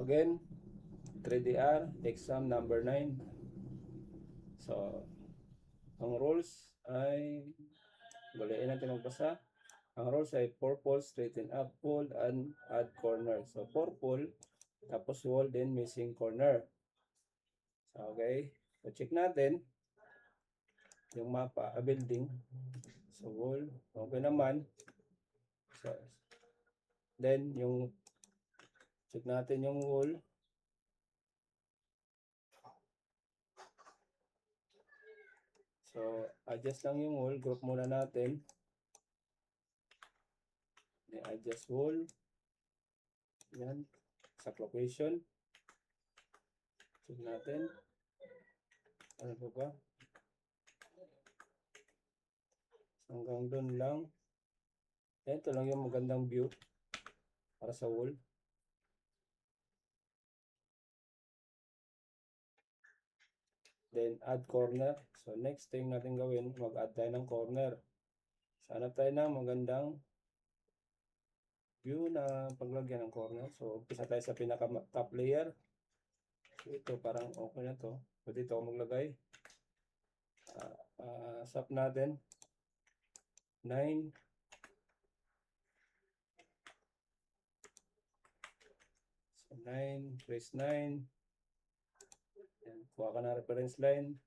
again, 3DR, exam number 9. So, ang rules ay, baliin natin magbasa. Ang rules ay purple, straighten up, fold, and add corner. So, purple, tapos wall, then missing corner. So, okay. So, check natin yung mapa, building. So, wall, okay naman. So, then, yung check natin yung wall. So, adjust lang yung wall. Group muna natin. I-adjust wall. Yan. Sa location. Check natin. Ano po ba? Hanggang doon lang. Ito lang yung magandang view para sa wall. Then, add corner. So, next thing natin gawin, mag-add tayo ng corner. Sana tayo na magandang view na paglagyan ng corner. So, umpisa tayo sa pinaka-top layer. So, ito parang okay na to. Pwede ito maglagay. Sap natin. 9. So, 9. Trace 9. Yan. Kuha ka na reference line.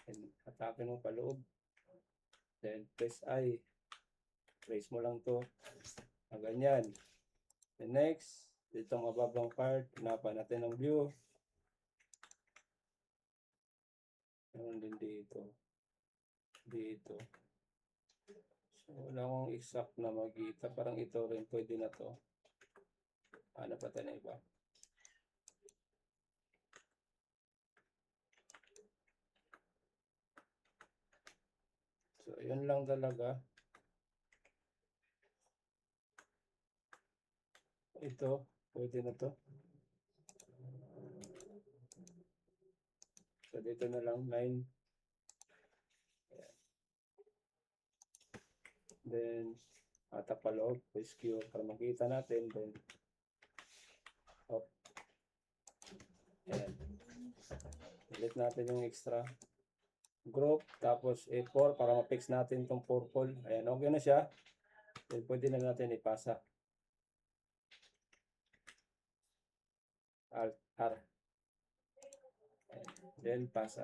And atake mo pa loob. Then, press I. Trace mo lang to. Ganyan. The next, dito ang mababang part, hanapan natin ang view. Meron din dito. Dito. So, wala akong exact na magita. Parang ito rin, pwede na to. Hanap natin na iba. So, yun lang talaga. Ito, pwede na to. So, dito na lang, 9. Then, atap pa loob, rescue para makita natin. Then, up. Ayan. Ulit natin yung extra group. Tapos, A4 para ma-fix natin itong purple. Ayan, okay na siya. Then, pwede na natin ipasa. Alt R. Then, pasa.